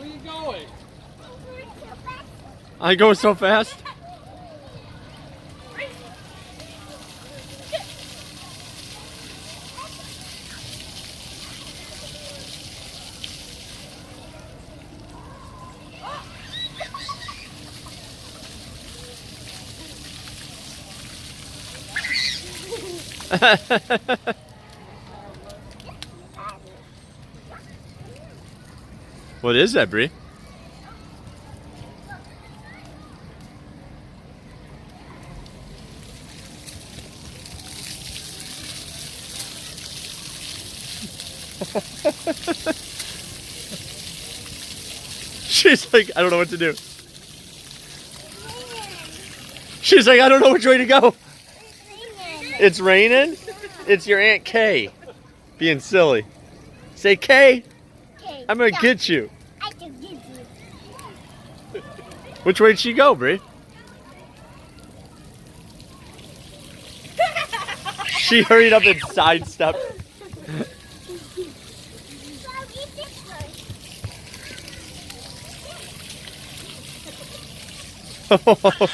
Where you going? I go so fast. What is that, Bree? She's like, I don't know what to do. She's like, I don't know which way to go. It's raining? It's your Aunt Kay being silly. Say, Kay, I'm going to get you. I can get you. Which way did she go, Bree? She hurried up and sidestepped. So eat this one.